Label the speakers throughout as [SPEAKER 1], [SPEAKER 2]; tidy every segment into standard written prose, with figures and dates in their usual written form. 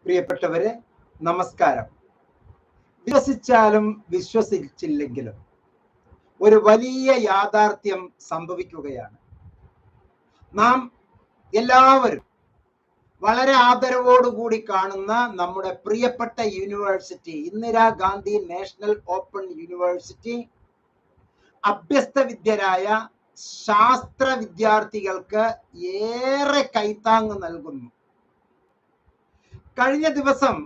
[SPEAKER 1] പ്രിയപ്പെട്ടവരെ, നമസ്കാരം. വിശ്വസിച്ചാലും വിശ്വസിച്ചില്ലെങ്കിലും ഒരു വലിയ യാഥാർത്ഥ്യം സംഭവിക്കുകയാണ്. നാം എല്ലാവരും വളരെ ആദരവോടുകൂടി കാണുന്ന നമ്മുടെ പ്രിയപ്പെട്ട university, Indira Gandhi national open university, അഭ്യസ്തവിദ്യരായ ശാസ്ത്ര വിദ്യാർത്ഥികൾക്ക് ഏറെ കൈത്താങ്ങ് നൽകുന്നു. കഴിഞ്ഞ ദിവസം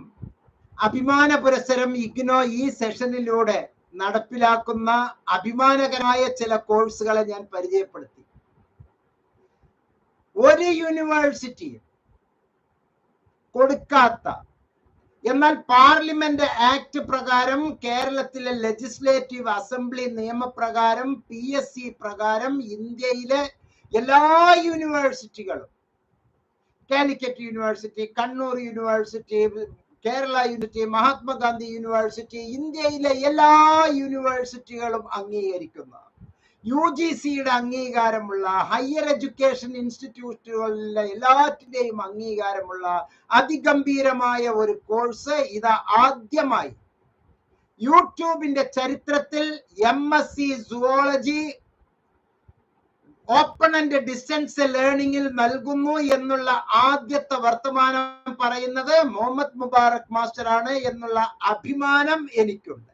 [SPEAKER 1] അഭിമാന പുരസ്സരം ഇഗ്നോ ഈ സെഷനിലൂടെ നടപ്പിലാക്കുന്ന അഭിമാനകരമായ ചില കോഴ്സുകളെ ഞാൻ പരിചയപ്പെടുത്തി. ഒരു യൂണിവേഴ്സിറ്റിയും കൊടുക്കാത്ത, എന്നാൽ പാർലമെന്റ് ആക്ട് പ്രകാരം, കേരളത്തിലെ ലെജിസ്ലേറ്റീവ് അസംബ്ലി നിയമപ്രകാരം, PSC പ്രകാരം ഇന്ത്യയിലെ എല്ലാ യൂണിവേഴ്സിറ്റികളും, Calicut university, Kannur university, Kerala university, Mahatma Gandhi university, ഇന്ത്യയിലെ എല്ലാ യൂണിവേഴ്സിറ്റികളും അംഗീകരിക്കുന്ന, UGCയുടെ അംഗീകാരമുള്ള, ഹയർ എഡ്യൂക്കേഷൻ ഇൻസ്റ്റിറ്റ്യൂട്ടുകളിലെ എല്ലാറ്റിന്റെയും അംഗീകാരമുള്ള അതിഗംഭീരമായ ഒരു കോഴ്സ് ഇത് ആദ്യമായി യൂട്യൂബിന്റെ ചരിത്രത്തിൽ MSc zoology open and distance ലേണിംഗിൽ നൽകുന്നു എന്നുള്ള ആദ്യത്തെ വർത്തമാനം പറയുന്നത് മുഹമ്മദ് മുബാറക് മാസ്റ്റർ ആണ് എന്നുള്ള അഭിമാനം എനിക്കുണ്ട്.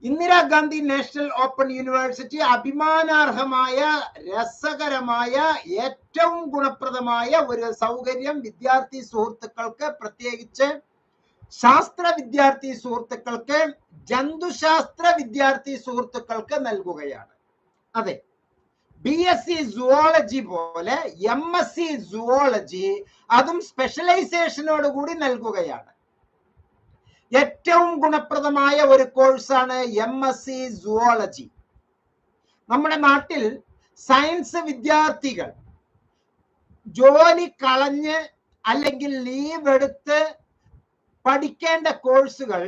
[SPEAKER 1] ഇന്ദിരാഗാന്ധി നാഷണൽ ഓപ്പൺ യൂണിവേഴ്സിറ്റി അഭിമാനാർഹമായ, രസകരമായ, ഏറ്റവും ഗുണപ്രദമായ ഒരു സൗകര്യം വിദ്യാർത്ഥി സുഹൃത്തുക്കൾക്ക്, പ്രത്യേകിച്ച് ശാസ്ത്ര വിദ്യാർത്ഥി സുഹൃത്തുക്കൾക്ക്, ജന്തുശാസ്ത്ര വിദ്യാർത്ഥി സുഹൃത്തുക്കൾക്ക് നൽകുകയാണ്. അതെ, BSc സുവോളജി പോലെ MSc സുവോളജി അതും സ്പെഷ്യലൈസേഷനോടുകൂടി നൽകുകയാണ്. ഏറ്റവും ഗുണപ്രദമായ ഒരു കോഴ്സാണ് MSc സുവോളജി. നമ്മുടെ നാട്ടിൽ സയൻസ് വിദ്യാർത്ഥികൾ ജോലി കളഞ്ഞ് അല്ലെങ്കിൽ ലീവ് എടുത്ത് പഠിക്കേണ്ട കോഴ്സുകൾ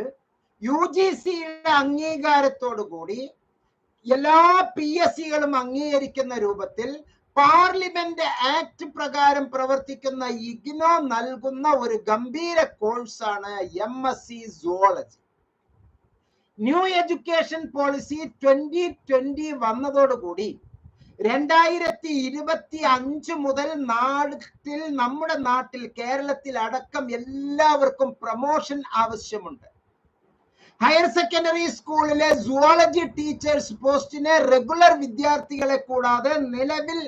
[SPEAKER 1] UGCയുടെ അംഗീകാരത്തോടു കൂടി എല്ലാ PSCകളും അംഗീകരിക്കുന്ന രൂപത്തിൽ പാർലമെന്റ് ആക്ട് പ്രകാരം പ്രവർത്തിക്കുന്ന ഇഗ്നോ നൽകുന്ന ഒരു ഗംഭീര കോഴ്സാണ് MSc zoology. New education policy 2020 വന്നതോടുകൂടി 2025 മുതൽ നമ്മുടെ നാട്ടിൽ, കേരളത്തിൽ അടക്കം എല്ലാവർക്കും പ്രൊമോഷൻ ആവശ്യമുണ്ട്. ഹയർ സെക്കൻഡറി സ്കൂളിലെ സുവോളജി ടീച്ചേഴ്സ് പോസ്റ്റിന് റെഗുലർ വിദ്യാർത്ഥികളെ കൂടാതെ നിലവിൽ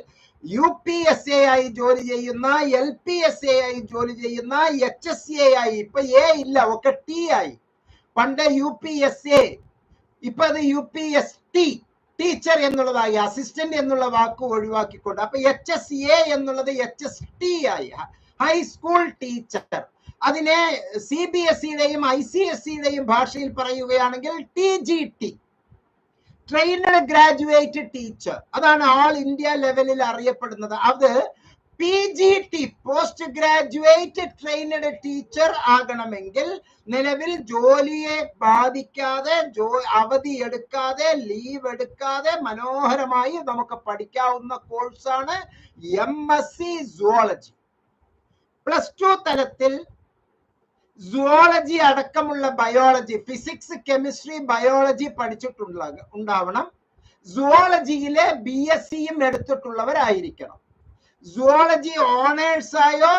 [SPEAKER 1] UPSA ആയി ജോലി ചെയ്യുന്ന, LPSA ആയി ജോലി ചെയ്യുന്ന, HSA ആയി, ഇപ്പൊ A ഇല്ല, ഒക്കെ T ആയി. പണ്ട് UPSA, ഇപ്പൊ അത് UPST, ടീച്ചർ എന്നുള്ളതായി, അസിസ്റ്റന്റ് എന്നുള്ള വാക്ക് ഒഴിവാക്കിക്കൊണ്ട്. അപ്പൊ HSA എന്നുള്ളത് HST ആയി, ഹൈസ്കൂൾ ടീച്ചർ. അതിനെ CBSEയുടെയും ICSEയുടെയും ഭാഷയിൽ പറയുകയാണെങ്കിൽ TGT, ട്രെയിനഡ് ഗ്രാജുവേറ്റ് ടീച്ചർ. അതാണ് ആൾ ഇന്ത്യ ലെവലിൽ അറിയപ്പെടുന്നത്. അത് PGT, post graduate trained teacher ആകണമെങ്കിൽ നിലവിൽ ജോലിയെ ബാധിക്കാതെ, അവധി എടുക്കാതെ, ലീവ് എടുക്കാതെ മനോഹരമായി നമുക്ക് പഠിക്കാവുന്ന കോഴ്സാണ് MSc സുവോളജി. +2 തലത്തിൽ സുവോളജി അടക്കമുള്ള ബയോളജി, ഫിസിക്സ്, കെമിസ്ട്രി, ബയോളജി പഠിച്ചിട്ടുണ്ടാവണം. സുവോളജിയിലെ BSCയും എടുത്തിട്ടുള്ളവരായിരിക്കണം. സുവോളജി ഓണേഴ്സായോ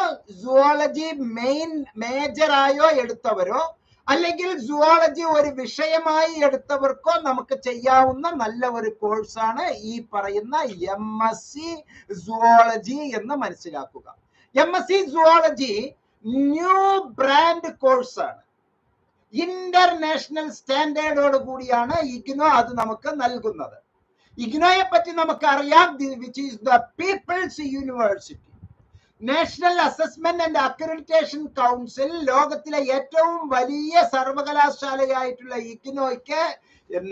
[SPEAKER 1] സുവോളജി മേജറായോ എടുത്തവരോ, അല്ലെങ്കിൽ സുവോളജി ഒരു വിഷയമായി എടുത്തവർക്കോ നമുക്ക് ചെയ്യാവുന്ന നല്ല ഒരു കോഴ്സാണ് ഈ പറയുന്ന MSc സുവോളജി എന്ന് മനസ്സിലാക്കുക. MSc സുവോളജി ന്യൂ ബ്രാൻഡ് കോഴ്സാണ്. ഇന്റർനാഷണൽ സ്റ്റാൻഡേർഡോട് കൂടിയാണ് ഇഗ്നോ അത് നമുക്ക് നൽകുന്നത്. ഇഗ്നോയെ പറ്റി നമുക്കറിയാം, which is the people's university. National assessment and accreditation council, ലോകത്തിലെ ഏറ്റവും വലിയ സർവകലാശാലയായിട്ടുള്ള ഇഗ്നോയ്ക്ക്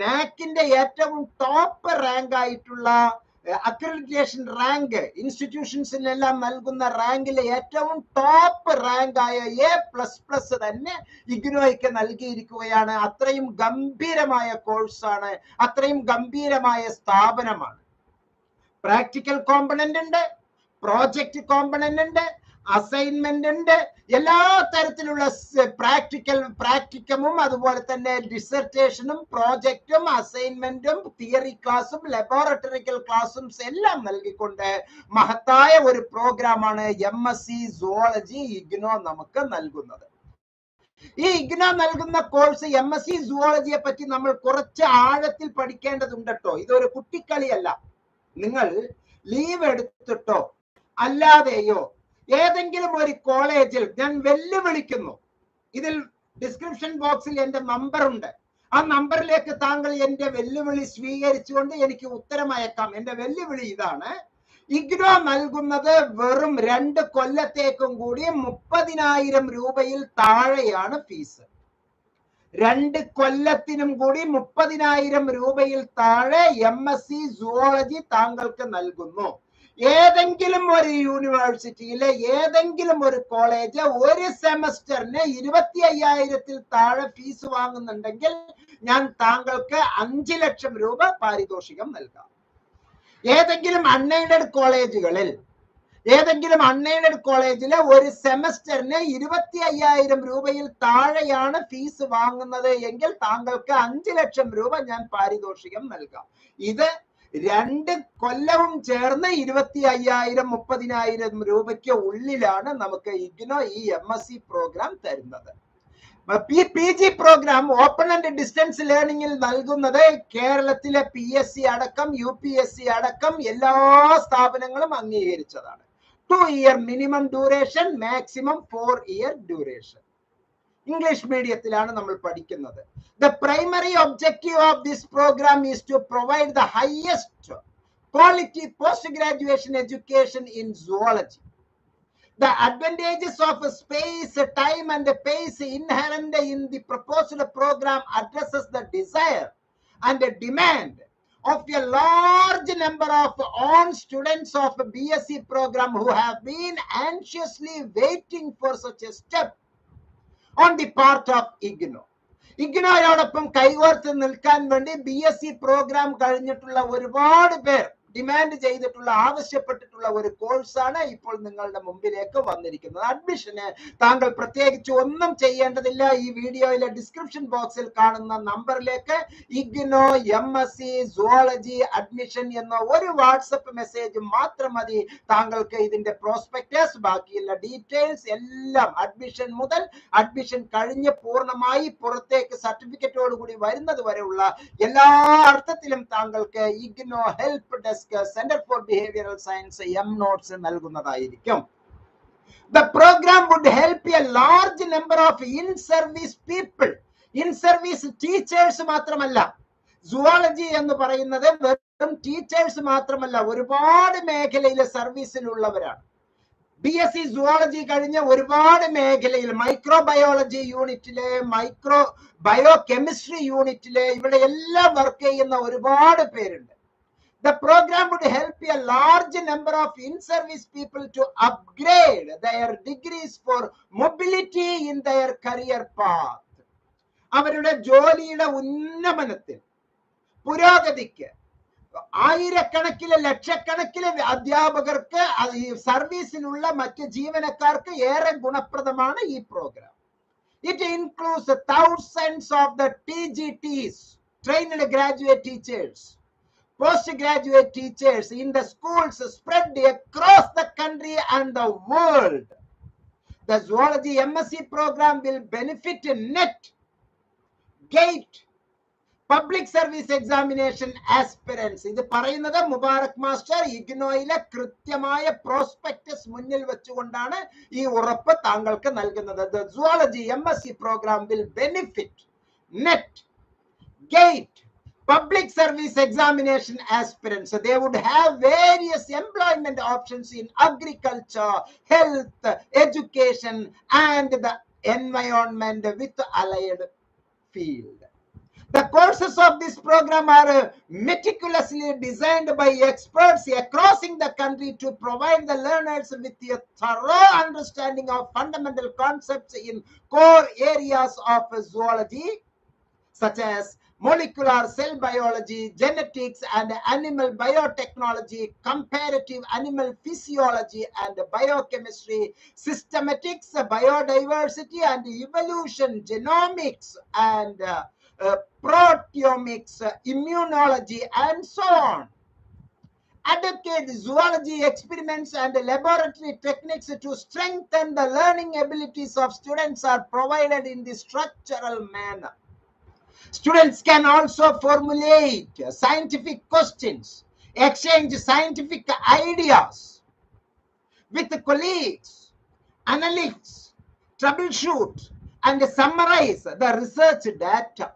[SPEAKER 1] നാക്കിന്റെ ഏറ്റവും ടോപ്പ് റാങ്ക് ആയിട്ടുള്ള അക്രഡിറ്റേഷൻ റാങ്ക്, ഇൻസ്റ്റിറ്റ്യൂഷൻസിനെല്ലാം നൽകുന്ന റാങ്കിലെ ഏറ്റവും ടോപ്പ് റാങ്ക് ആയ A++ തന്നെ ഇഗ്നോയ്ക്ക് നൽകിയിരിക്കുകയാണ്. അത്രയും ഗംഭീരമായ കോഴ്സാണ്, അത്രയും ഗംഭീരമായ സ്ഥാപനമാണ്. പ്രാക്ടിക്കൽ കോമ്പണന്റ് ഉണ്ട്, പ്രോജക്റ്റ് കോമ്പണന്റ് ഉണ്ട്, അസൈൻമെന്റ് ഉണ്ട്, എല്ലാ തരത്തിലുള്ള പ്രാക്ടിക്കമും അതുപോലെ തന്നെ ഡിസർട്ടേഷനും പ്രോജക്റ്റും അസൈൻമെന്റും തിയറി ക്ലാസ്സും ലബോറട്ടറിക്കൽ ക്ലാസ്സും എല്ലാം നൽകിക്കൊണ്ട് മഹത്തായ ഒരു പ്രോഗ്രാമാണ് MSc സുവോളജി ഇഗ്നോ നമുക്ക് നൽകുന്നത്. ഈ ഇഗ്നോ നൽകുന്ന കോഴ്സ് MSc സുവോളജിയെ പറ്റി നമ്മൾ കുറച്ച് ആഴത്തിൽ പഠിക്കേണ്ടതുണ്ട് കേട്ടോ. ഇതൊരു കുട്ടിക്കളിയല്ല. നിങ്ങൾ ലീവ് എടുത്തിട്ടോ അല്ലാതെയോ ഏതെങ്കിലും ഒരു കോളേജിൽ ഞാൻ വെല്ലുവിളിക്കുന്നു, ഇതിൽ ഡിസ്ക്രിപ്ഷൻ ബോക്സിൽ എന്റെ നമ്പർ ഉണ്ട്, ആ നമ്പറിലേക്ക് താങ്കൾ എന്റെ വെല്ലുവിളി സ്വീകരിച്ചുകൊണ്ട് എനിക്ക് ഉത്തരം അയക്കാം. എന്റെ വെല്ലുവിളി ഇതാണ്: ഇഗ്നോ നൽകുന്നത് വെറും 2 കൊല്ലത്തേക്കും കൂടി 30,000 രൂപയിൽ താഴെയാണ് ഫീസ്. 2 കൊല്ലത്തിനും കൂടി 30,000 രൂപയിൽ താഴെ MSc സുവോളജി താങ്കൾക്ക് നൽകുന്നു. ഏതെങ്കിലും ഒരു യൂണിവേഴ്സിറ്റിയിലെ ഏതെങ്കിലും ഒരു കോളേജ് ഒരു സെമസ്റ്ററിന് 25,000-ൽ താഴെ ഫീസ് വാങ്ങുന്നുണ്ടെങ്കിൽ ഞാൻ താങ്കൾക്ക് 5 ലക്ഷം രൂപ പാരിതോഷികം നൽകാം. ഏതെങ്കിലും അൺഎയ്ഡഡ് കോളേജിലെ ഒരു സെമസ്റ്ററിന് 25,000 രൂപയിൽ താഴെയാണ് ഫീസ് വാങ്ങുന്നത് എങ്കിൽ താങ്കൾക്ക് 5 ലക്ഷം രൂപ ഞാൻ പാരിതോഷികം നൽകാം. ഇത് 2 കൊല്ലവും ചേർന്ന് 25,000 30,000 രൂപയ്ക്ക് ഉള്ളിലാണ് നമുക്ക് ഇഗ്നോ ഈ MSc പ്രോഗ്രാം തരുന്നത്. PG programme open and distance ലേണിംഗിൽ നൽകുന്നത് കേരളത്തിലെ PSC അടക്കം UPSC അടക്കം എല്ലാ സ്ഥാപനങ്ങളും അംഗീകരിച്ചതാണ്. 2 year minimum duration, maximum 4 year duration. English മീഡിയത്തിലാണ് നമ്മൾ പഠിക്കുന്നത്. The primary objective of this program is to provide the highest quality post-graduation education in zoology. The advantages of space, time and pace inherent in the proposed program addresses the desire and the demand of a large number of on students of BSc program who have been anxiously waiting for such a step on the part of IGNO. ഇഗ്നോയോടൊപ്പം കൈകോർത്ത് നിൽക്കാൻ വേണ്ടി BSc programme കഴിഞ്ഞിട്ടുള്ള ഒരുപാട് പേർ demand ചെയ്തിട്ടുള്ള ആവശ്യപ്പെട്ടിട്ടുള്ള ഒരു കോഴ്സാണ് ഇപ്പോൾ നിങ്ങളുടെ മുമ്പിലേക്ക് വന്നിരിക്കുന്നത്. അഡ്മിഷന് താങ്കൾ പ്രത്യേകിച്ച് ഒന്നും ചെയ്യേണ്ടതില്ല. ഈ വീഡിയോയിലെ ഡിസ്ക്രിപ്ഷൻ ബോക്സിൽ കാണുന്ന നമ്പറിലേക്ക് ഇഗ്നോ MSc സുവോളജി അഡ്മിഷൻ എന്ന ഒരു വാട്സപ്പ് മെസ്സേജ് മാത്രം മതി. താങ്കൾക്ക് ഇതിന്റെ പ്രോസ്പെക്ടസ്, ബാക്കിയുള്ള ഡീറ്റെയിൽസ് എല്ലാം അഡ്മിഷൻ മുതൽ അഡ്മിഷൻ കഴിഞ്ഞ് പൂർണ്ണമായി പുറത്തേക്ക് സർട്ടിഫിക്കറ്റോട് കൂടി വരുന്നത് വരെയുള്ള എല്ലാ അർത്ഥത്തിലും താങ്കൾക്ക് IGNOU help desk centre for behavioural science notes നൽകുന്നതായിരിക്കും. The program would help a large number of in-service people. In-service teachers മാത്രമല്ല, സുവോളജി എന്ന് പറയുന്നത് വെറും ടീച്ചേഴ്സ് മാത്രമല്ല, ഒരുപാട് മേഖലയിലെ സർവീസിലുള്ളവരാണ്. BSc സുവോളജി കഴിഞ്ഞ ഒരുപാട് മേഖലയിൽ മൈക്രോബയോളജി യൂണിറ്റിലെ, ബയോ കെമിസ്ട്രി യൂണിറ്റിലെ ഇവിടെ എല്ലാം വർക്ക് ചെയ്യുന്ന ഒരുപാട് പേരുണ്ട്. The program would help a large number of in-service people to upgrade their degrees for mobility in their career path. അവരുടെ ജോലിയുടെ ഉന്നമനത്തിൽ, പുരോഗതിക്ക് ആയിരക്കണക്കിന് ലക്ഷക്കണക്കിന് അധ്യാപകർക്ക്, സർവീസിലുള്ള മറ്റ് ജീവനക്കാർക്ക് ഏറെ ഗുണപ്രദമാണ് ഈ programme. It includes thousands of the TGTs, trained graduate teachers, postgraduate teachers in the schools spread across the country and the world. The zoology MSc program will benefit NET, GATE, public service examination aspirants. ഇത് പറയുന്നത് Mubarak master ഇഗ്നോയിലെ കൃത്യമായ prospectus മുന്നിൽ വെച്ചുകൊണ്ടാണ് ഈ ഉറപ്പ് താങ്കൾക്ക് നൽകുന്നത്. The zoology MSc program will benefit NET, GATE, public service examination aspirants. So they would have various employment options in agriculture, health, education and the environment with allied field. The courses of this program are meticulously designed by experts across the country to provide the learners with a thorough understanding of fundamental concepts in core areas of zoology such as molecular cell biology, genetics and animal biotechnology, comparative animal physiology and biochemistry, systematics, biodiversity and evolution, genomics and proteomics, immunology and so on. Adapted zoology experiments and laboratory techniques to strengthen the learning abilities of students are provided in the structural manner. Students can also formulate scientific questions, exchange scientific ideas with colleagues, analyze, troubleshoot, and summarize the research data.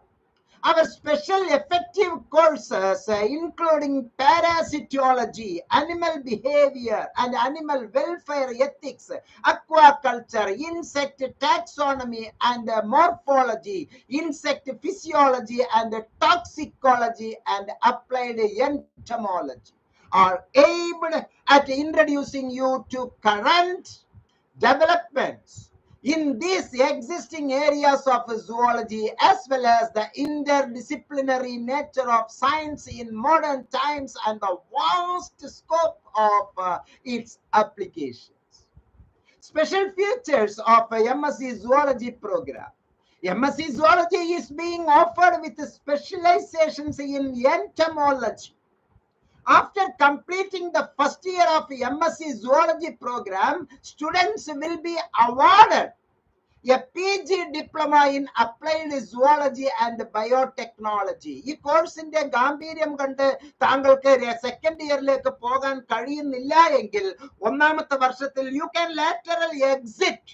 [SPEAKER 1] Our special effective courses, including parasitology, animal behavior and animal welfare ethics, aquaculture, insect taxonomy and morphology, insect physiology and toxicology and applied entomology, are aimed at introducing you to current developments in these existing areas of zoology, as well as the interdisciplinary nature of science in modern times and the vast scope of its applications. Special features of MSc Zoology program. MSc Zoology is being offered with specializations in entomology. After completing the first year of MSc Zoology program, students will be awarded a PG diploma in applied zoology and biotechnology. ഈ കോഴ്സിന്റെ ഗാംഭീര്യം കണ്ട് താങ്കൾക്ക് second ഇയറിലേക്ക് പോകാൻ കഴിയുന്നില്ല എങ്കിൽ ഒന്നാമത്തെ വർഷത്തിൽ you can lateral exit,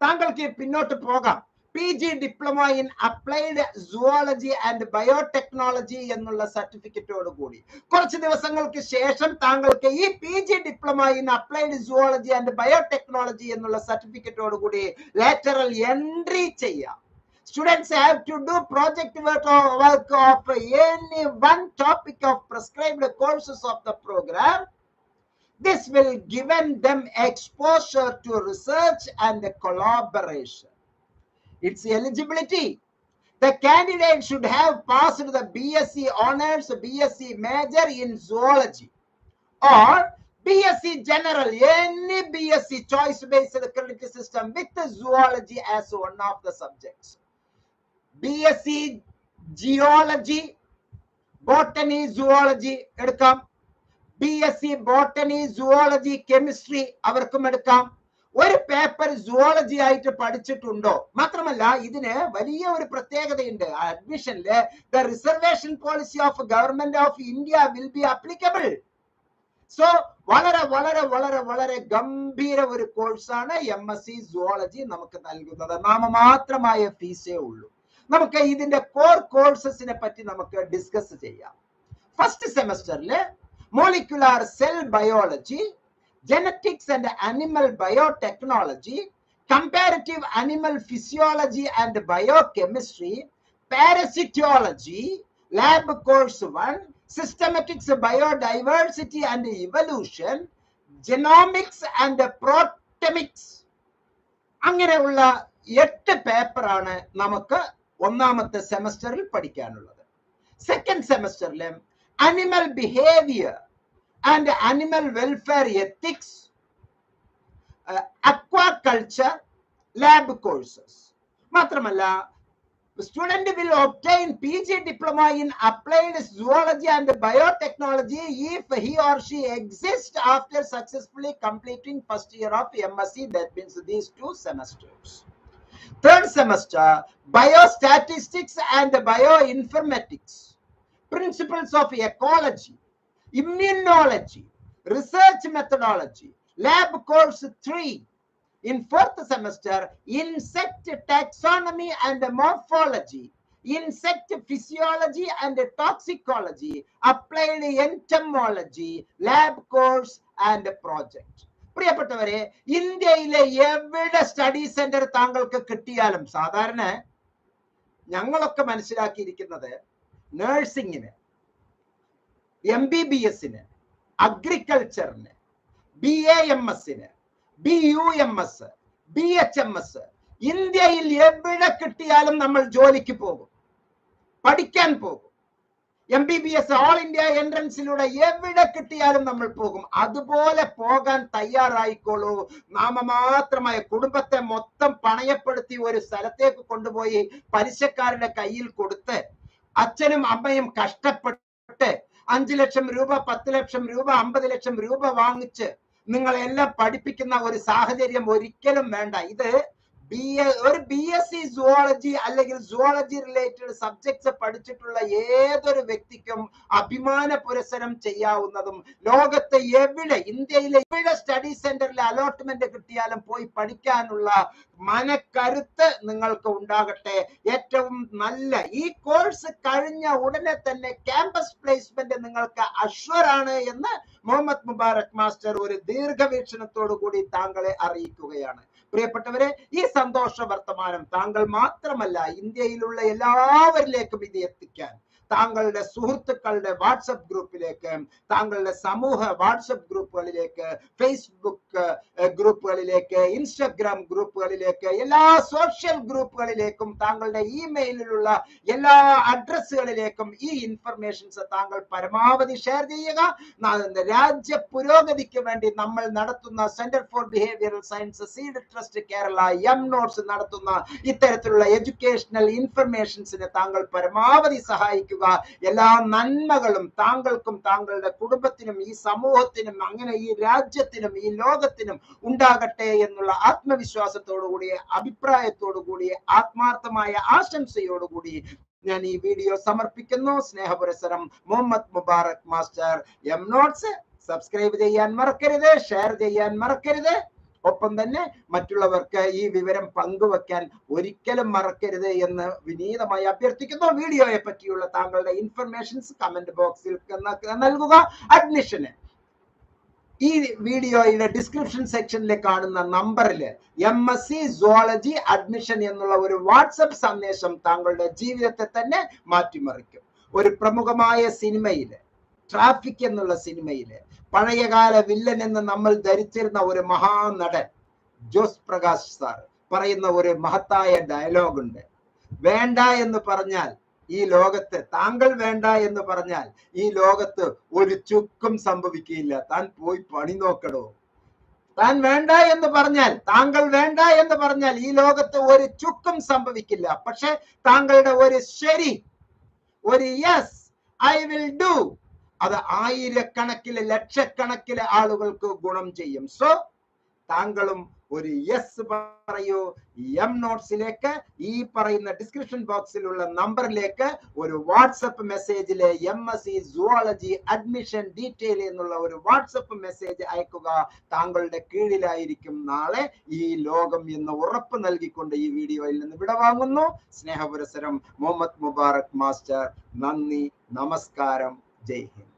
[SPEAKER 1] താങ്കൾക്ക് പിന്നോട്ട് പോകാം. PG diploma in applied zoology and biotechnology എന്നുള്ള സർട്ടിഫിക്കറ്റോട് കൂടി കുറച്ച് ദിവസങ്ങൾക്ക് ശേഷം താങ്കൾക്ക് ഈ PG diploma in applied zoology and biotechnology എന്നുള്ള സർട്ടിഫിക്കറ്റോട് കൂടി lateral entry ചെയ്യാം. Students have to do project work of any one topic of prescribed courses of the program. This will give them exposure to research and collaboration. Its eligibility: the candidate should have passed the BSc honors, BSc major in zoology, or BSc general, any BSc choice based credit system with zoology as one of the subjects. BSc geology, botany, zoology edukam. BSc botany, zoology, chemistry avarkum edukam. ഒരു paper zoology ആയിട്ട് പഠിച്ചിട്ടുണ്ടോ? മാത്രമല്ല ഇതിന് വലിയ ഒരു പ്രത്യേകതയുണ്ട്. അഡ്മിഷനില് the reservation policy of government of India will be applicable. So വളരെ വളരെ വളരെ വളരെ ഗംഭീര ഒരു കോഴ്സാണ് MSc സുവോളജി നമുക്ക് നൽകുന്നത്. നാമമാത്രമായ ഫീസേ ഉള്ളൂ. നമുക്ക് ഇതിന്റെ കോർ കോഴ്സസിനെ പറ്റി നമുക്ക് ഡിസ്കസ് ചെയ്യാം. ഫസ്റ്റ് സെമസ്റ്ററില് molecular cell biology, genetics and animal biotechnology, comparative animal physiology and biochemistry, parasitology, lab course 1, systematics, biodiversity and evolution, genomics and proteomics. അങ്ങനെയുള്ള 8 പേപ്പറാണ് നമുക്ക് ഒന്നാമത്തെ സെമസ്റ്ററിൽ പഠിക്കാനുള്ളത്. സെക്കൻഡ് സെമസ്റ്ററിൽ animal behavior and animal welfare ethics, aquaculture, lab courses. മാത്രമല്ല student will obtain PG diploma in applied zoology and biotechnology if he or she exists after successfully completing first year of MSc. That means these 2 semesters. Third semester, biostatistics and bioinformatics, principles of ecology, immunology, research methodology, lab course 3. In 4th semester, insect taxonomy and morphology, insect physiology and toxicology, applied entomology, lab course and project. പ്രിയപ്പെട്ടവരെ, ഇന്ത്യയിലെ എവിടെ study centre താങ്കൾക്ക് കിട്ടിയാലും സാധാരണ ഞങ്ങളൊക്കെ മനസ്സിലാക്കിയിരിക്കുന്നത് നഴ്സിംഗിന്, MBBSന്, അഗ്രികൾച്ചറിന്, BAMSന്, BUMS, BHMS, ഇന്ത്യയിൽ എവിടെ കിട്ടിയാലും നമ്മൾ ജോലിക്ക് പോകും. പഠിക്കാൻ പോകും. MBBS ഓൾ ഇന്ത്യ എൻട്രൻസിലൂടെ എവിടെ കിട്ടിയാലും നമ്മൾ പോകും. അതുപോലെ പോകാൻ തയ്യാറായിക്കോളൂ. നാമമാത്രമായ കുടുംബത്തെ മൊത്തം പണയപ്പെടുത്തി ഒരു സ്ഥലത്തേക്ക് കൊണ്ടുപോയി പലിശക്കാരുടെ കയ്യിൽ കൊടുത്ത് അച്ഛനും അമ്മയും കഷ്ടപ്പെട്ട് 5 ലക്ഷം രൂപ, 10 ലക്ഷം രൂപ, 50 ലക്ഷം രൂപ വാങ്ങിച്ച് നിങ്ങളെല്ലാം പഠിപ്പിക്കുന്ന ഒരു സാഹചര്യം ഒരിക്കലും വേണ്ട. ഇത് ഒരു BSc സുവോളജി അല്ലെങ്കിൽ സുവോളജി റിലേറ്റഡ് സബ്ജക്ട്സ് പഠിച്ചിട്ടുള്ള ഏതൊരു വ്യക്തിക്കും അഭിമാന പുരസ്സരം ചെയ്യാവുന്നതും, ലോകത്തെ എവിടെ, ഇന്ത്യയിലെ എവിടെ സ്റ്റഡി സെന്ററിൽ അലോട്ട്മെന്റ് കിട്ടിയാലും പോയി പഠിക്കാനുള്ള മനക്കരുത്ത് നിങ്ങൾക്ക് ഉണ്ടാകട്ടെ. ഏറ്റവും നല്ല ഈ കോഴ്സ് കഴിഞ്ഞ ഉടനെ തന്നെ ക്യാമ്പസ് പ്ലേസ്മെന്റ് നിങ്ങൾക്ക് അഷ്വറാണ് എന്ന് മുഹമ്മദ് മുബാറക് മാസ്റ്റർ ഒരു ദീർഘവീക്ഷണത്തോടു കൂടി താങ്കളെ അറിയിക്കുകയാണ്. പ്രിയപ്പെട്ടവരെ, ഈ സന്തോഷ വർത്തമാനം താങ്കൾ മാത്രമല്ല ഇന്ത്യയിലുള്ള എല്ലാവരിലേക്കും ഇത് എത്തിക്കാൻ താങ്കളുടെ സുഹൃത്തുക്കളുടെ വാട്സപ്പ് ഗ്രൂപ്പിലേക്ക്, താങ്കളുടെ സമൂഹ വാട്സപ്പ് ഗ്രൂപ്പുകളിലേക്ക്, ഫേസ്ബുക്ക് ഗ്രൂപ്പുകളിലേക്ക്, ഇൻസ്റ്റഗ്രാം ഗ്രൂപ്പുകളിലേക്ക്, എല്ലാ സോഷ്യൽ ഗ്രൂപ്പുകളിലേക്കും, താങ്കളുടെ ഇമെയിലിലുള്ള എല്ലാ അഡ്രസ്സുകളിലേക്കും ഈ ഇൻഫർമേഷൻസ് താങ്കൾ പരമാവധി ഷെയർ ചെയ്യുക. രാജ്യ പുരോഗതിക്ക് വേണ്ടി നമ്മൾ നടത്തുന്ന centre for behavioural science seed trust Kerala MNOTS നടത്തുന്ന ഇത്തരത്തിലുള്ള എഡ്യൂക്കേഷണൽ ഇൻഫർമേഷൻസിനെ താങ്കൾ പരമാവധി സഹായിക്കുക. എല്ലാ നന്മകളും താങ്കൾക്കും താങ്കളുടെ കുടുംബത്തിനും ഈ സമൂഹത്തിനും അങ്ങനെ ഈ രാജ്യത്തിനും ഈ ലോകത്തിനും ഉണ്ടാകട്ടെ എന്നുള്ള ആത്മവിശ്വാസത്തോടുകൂടി, അഭിപ്രായത്തോടുകൂടി, ആത്മാർത്ഥമായ ആശംസയോടുകൂടി ഞാൻ ഈ വീഡിയോ സമർപ്പിക്കുന്നു. സ്നേഹപുരസ്സരം Muhammad Mubarak master MNOTS. Subscribe ചെയ്യാൻ മറക്കരുത്, ഷെയർ ചെയ്യാൻ മറക്കരുത്. ഒപ്പം തന്നെ മറ്റുള്ളവർക്ക് ഈ വിവരം പങ്കുവെക്കാൻ ഒരിക്കലും മറക്കരുത് എന്ന് വിനീതമായി അഭ്യർത്ഥിക്കുന്നു. വീഡിയോയെ പറ്റിയുള്ള താങ്കളുടെ ഇൻഫർമേഷൻസ് കമന്റ് ബോക്സിൽ നൽകുക. അഡ്മിഷന് ഈ വീഡിയോയുടെ ഡിസ്ക്രിപ്ഷൻ സെക്ഷനിൽ കാണുന്ന നമ്പറിൽ MSc സുവോളജി അഡ്മിഷൻ എന്നുള്ള ഒരു വാട്സപ്പ് സന്ദേശം താങ്കളുടെ ജീവിതത്തെ തന്നെ മാറ്റിമറിക്കും. ഒരു പ്രമുഖമായ സിനിമയില്, ട്രാഫിക് എന്നുള്ള സിനിമയില് പഴയകാല വില്ലൻ എന്ന് നമ്മൾ ധരിച്ചിരുന്ന ഒരു മഹാനടൻ ജോസ് പ്രകാശ് സാർ പറയുന്ന ഒരു മഹത്തായ ഡയലോഗ് ഉണ്ട്. വേണ്ട എന്ന് പറഞ്ഞാൽ ഈ ലോകത്ത്, താങ്കൾ വേണ്ട എന്ന് പറഞ്ഞാൽ ഈ ലോകത്ത് ഒരു ചുക്കും സംഭവിക്കില്ല. താൻ പോയി പണി നോക്കണോ. താൻ വേണ്ട എന്ന് പറഞ്ഞാൽ, താങ്കൾ വേണ്ട എന്ന് പറഞ്ഞാൽ ഈ ലോകത്ത് ഒരു ചുക്കും സംഭവിക്കില്ല. പക്ഷെ താങ്കളുടെ ഒരു ശരി, ഒരു യെസ് ഐ വിൽ ഡു, അത് ആയിരക്കണക്കിന് ലക്ഷക്കണക്കിന് ആളുകൾക്ക് ഗുണം ചെയ്യും. സോ താങ്കളും ഒരു യെസ് പറയൂ. MNOTSിലേക്ക് ഈ പറയുന്ന ഡിസ്ക്രിപ്ഷൻ ബോക്സിലുള്ള നമ്പറിലേക്ക് ഒരു വാട്സപ്പ് മെസ്സേജില് MSc സുവോളജി അഡ്മിഷൻ ഡീറ്റെയിൽ എന്നുള്ള ഒരു വാട്സപ്പ് മെസ്സേജ് അയക്കുക. താങ്കളുടെ കീഴിലായിരിക്കും നാളെ ഈ ലോകം എന്ന് ഉറപ്പ് നൽകിക്കൊണ്ട് ഈ വീഡിയോയിൽ നിന്ന് വിടവാങ്ങുന്നു. സ്നേഹപുരസ്സരം മുഹമ്മദ് മുബാറക് മാസ്റ്റർ. നന്ദി, നമസ്കാരം, ജയ് ഹിന്ദ്.